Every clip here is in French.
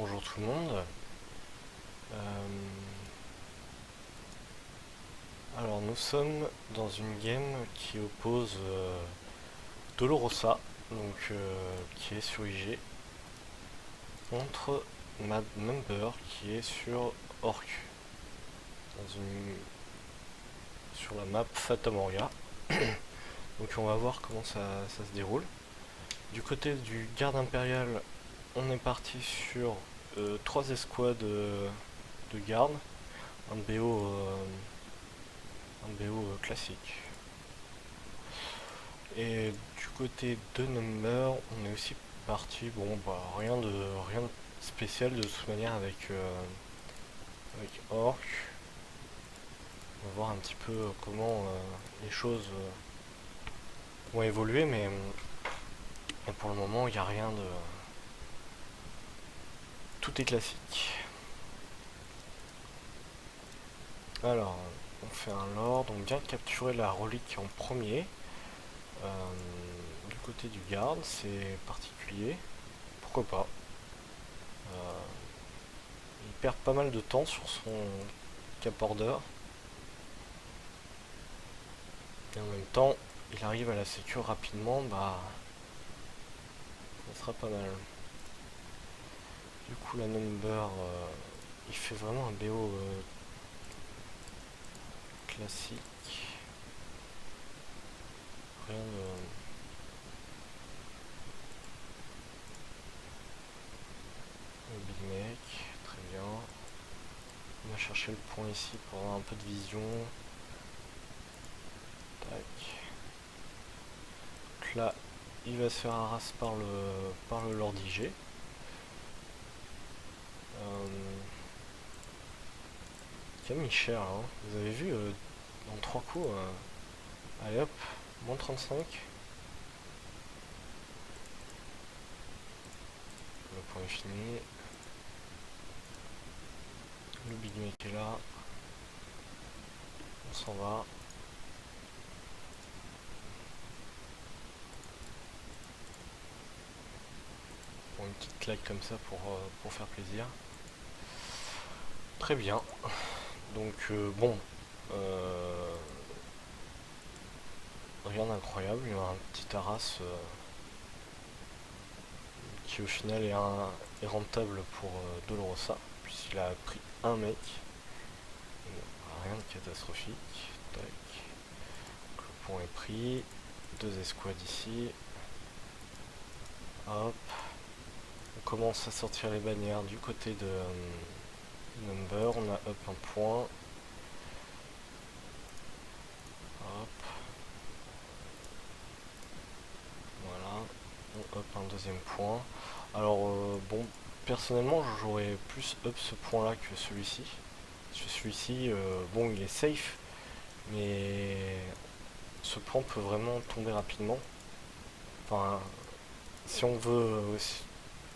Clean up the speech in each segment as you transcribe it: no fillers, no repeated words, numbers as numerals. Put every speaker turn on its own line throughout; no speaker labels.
Bonjour tout le monde. Alors nous sommes dans une game qui oppose Dolorosa, qui est sur IG, contre Mad Member qui est sur Orc, sur la map Fatamoria. Donc on va voir comment ça se déroule. Du côté du garde impérial, on est parti sur 3 escouades de garde, un BO classique. Et du côté de Number, on est aussi parti, bon bah rien de spécial de toute manière avec Orc. On va voir un petit peu comment les choses vont évoluer, mais pour le moment il n'y a rien de... Tout est classique. Alors, on fait un lord, on vient capturer la relique en premier. Du côté du garde, c'est particulier. Pourquoi pas. Il perd pas mal de temps sur son cap order. Et en même temps, il arrive à la sécure rapidement, bah ça sera pas mal. Du coup la number, il fait vraiment un BO classique. Rien de... Le big mec, très bien. On va chercher le point ici pour avoir un peu de vision. Tac. Donc là, il va se faire harass par le Lord IG. Qui a mis cher, hein. Vous avez vu, en 3 coups, allez hop, moins 35. Le point est fini. Le big mec est là. On s'en va. Pour une petite claque comme ça pour faire plaisir. Très bien. Donc bon. Rien d'incroyable. Il y a un petit Arras qui au final est rentable pour Dolorosa. Puisqu'il a pris un mec. Rien de catastrophique. Tac. Donc, le point est pris. 2 escouades ici. Hop. On commence à sortir les bannières du côté de Number. On a up un point. Hop. Voilà. On up un deuxième point. Alors bon, personnellement j'aurais plus up ce point là que celui-ci. Celui-ci, bon il est safe, mais ce point peut vraiment tomber rapidement. Enfin, si on veut,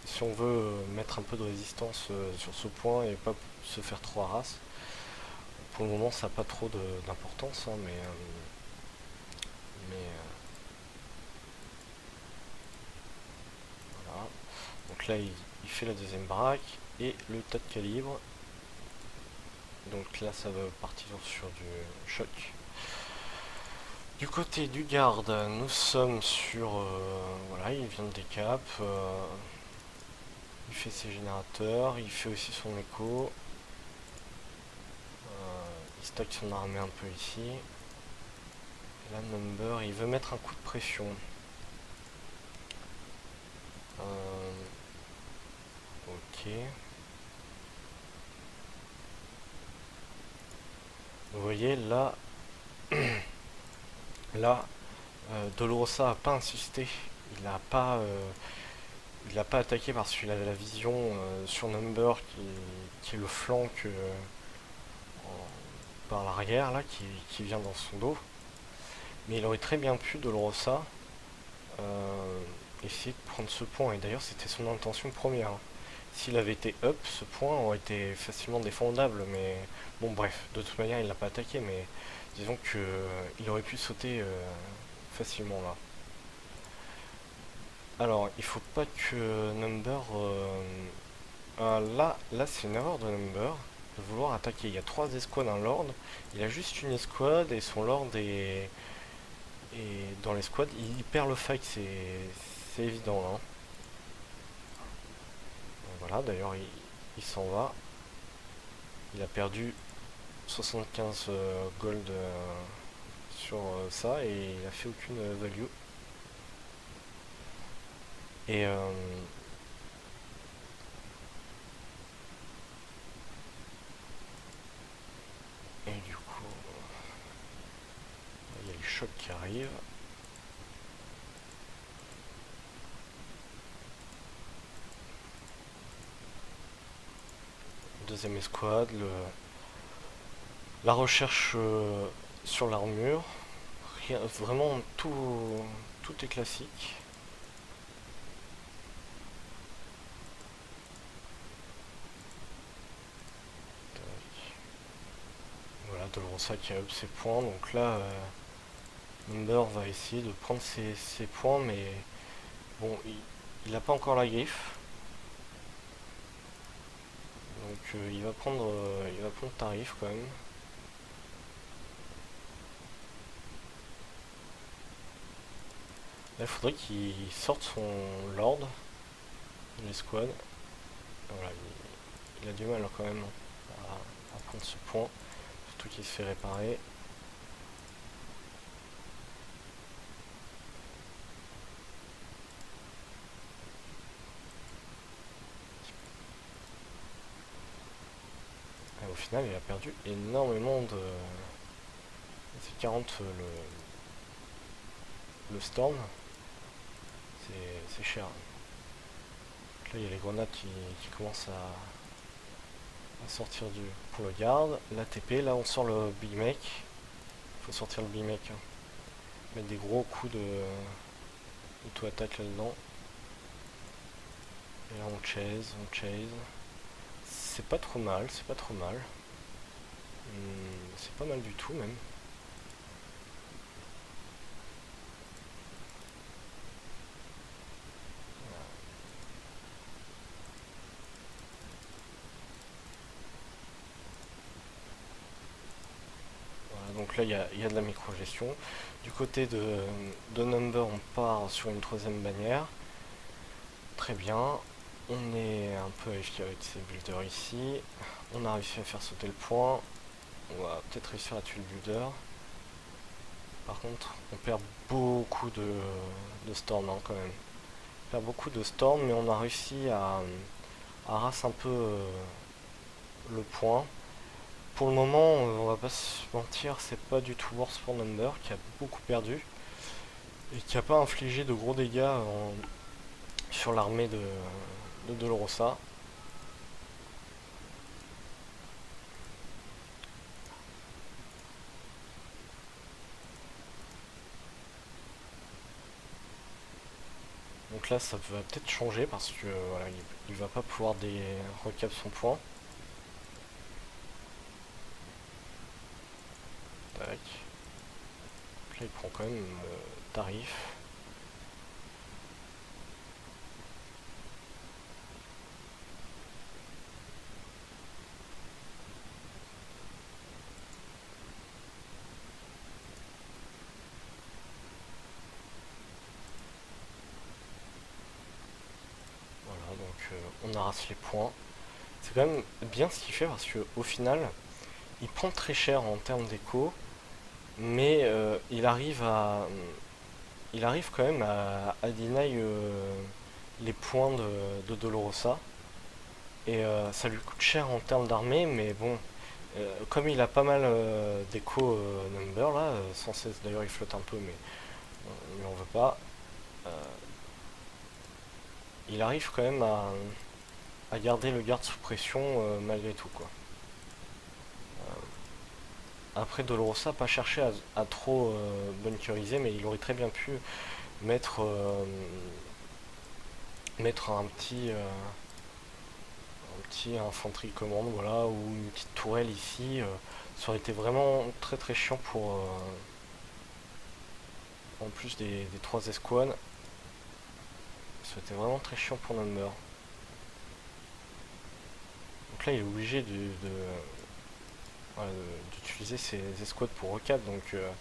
si on veut mettre un peu de résistance sur ce point et pas se faire trop harass, pour le moment ça n'a pas trop d'importance, hein, mais voilà. Donc là il fait la deuxième braque et le tas de calibre. Donc là ça va partir sur du choc. Du côté du garde, nous sommes sur... voilà, il vient de décap. Il fait ses générateurs, il fait aussi son écho. Il stack son armée un peu ici. Et là, Number, il veut mettre un coup de pression. Ok. Vous voyez, là... là, Dolorosa n'a pas insisté. Il n'a pas... il n'a pas attaqué parce qu'il avait la vision sur Number qui le flanque par l'arrière là, qui vient dans son dos. Mais il aurait très bien pu, Dolorosa, essayer de prendre ce point. Et d'ailleurs, c'était son intention première, hein. S'il avait été up, ce point aurait été facilement défendable. Mais bon, bref, de toute manière, il l'a pas attaqué. Mais disons que il aurait pu sauter facilement là. Alors, il faut pas que Number Là c'est une erreur de Number de vouloir attaquer. Il y a 3 escouades, un lord. Il a juste une escouade et son lord est. Et dans l'escouade, il perd le fight, c'est évident là, hein. Voilà, d'ailleurs il s'en va. Il a perdu 75 gold sur ça et il a fait aucune value. Et, et du coup, il y a les chocs qui arrivent. Deuxième escouade, la recherche sur l'armure. Vraiment tout est classique. Voilà, Dolorosa qui a up ses points. Donc là, Number va essayer de prendre ses points, mais bon, il n'a pas encore la griffe. Donc il va prendre tarif quand même. Là, il faudrait qu'il sorte son lord de l'escouade. Voilà, il a du mal quand même à prendre ce point, surtout qu'il se fait réparer. Et au final, il a perdu énormément de. C'est 40 le storm, c'est cher. Donc là, il y a les grenades qui commencent à sortir pour le garde. La TP, là on sort le Big Mech. Il faut sortir le Big Mech, hein. Mettre des gros coups d'auto-attaque là-dedans. Et là on chase, on chase. C'est pas trop mal, c'est pas trop mal. C'est pas mal du tout même. Voilà, donc là il y a de la micro-gestion. Du côté de Number, on part sur une troisième bannière. Très bien. On est un peu AFK avec ces builders ici. On a réussi à faire sauter le point. On va peut-être réussir à tuer le builder. Par contre, on perd beaucoup de storm, hein, quand même. On perd beaucoup de storm, mais on a réussi à race un peu le point. Pour le moment, on va pas se mentir, c'est pas du tout worse pour Number, qui a beaucoup perdu et qui a pas infligé de gros dégâts sur l'armée de Dolorosa. Donc là, ça va peut-être changer parce que voilà, il va pas pouvoir recap son point. Tac. Donc là, il prend quand même tarif. Voilà, donc on arrache les points. C'est quand même bien ce qu'il fait parce que au final, il prend très cher en termes d'écho, mais il arrive quand même à deny les points de Dolorosa. Et ça lui coûte cher en termes d'armée, mais bon, comme il a pas mal d'écho number là, sans cesse d'ailleurs il flotte un peu, mais on lui en veut pas. euh, il arrive quand même à garder le garde sous pression malgré tout, quoi. Après Dolorosa n'a pas cherché à trop bunkeriser, mais il aurait très bien pu mettre, mettre un petit infanterie commande, voilà, ou une petite tourelle ici. Ça aurait été vraiment très très chiant pour, en plus des 3 escouades. Ça aurait été vraiment très chiant pour Number. là il est obligé voilà, d'utiliser ses escouades pour recap, donc voilà,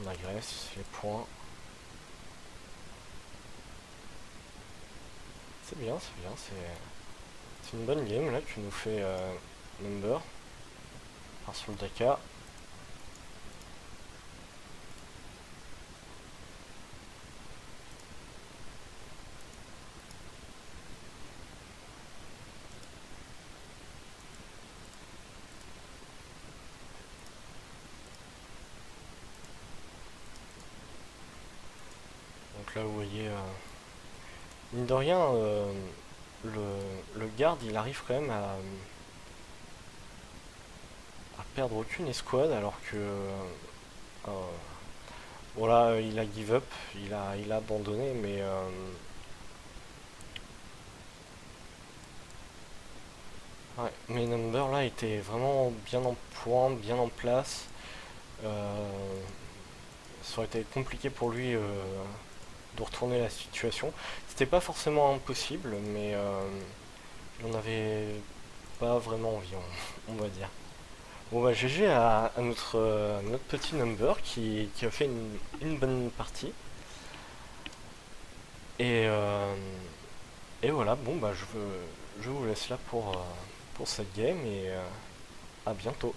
on agresse les points. C'est bien, c'est bien, c'est une bonne game là que nous fait Number. Par sur le Dakar. Donc là vous voyez, mine de rien, le garde il arrive quand même à perdre aucune escouade alors que voilà, il a give up, il a abandonné, mais ouais, mais Number là était vraiment bien en point, bien en place. Ça aurait été compliqué pour lui de retourner la situation. C'était pas forcément impossible, mais il n'en avait pas vraiment envie, on va dire. Bon bah GG à notre petit Number qui a fait une bonne partie. Et, euh, et voilà, bon bah je vous laisse là pour cette game et à bientôt.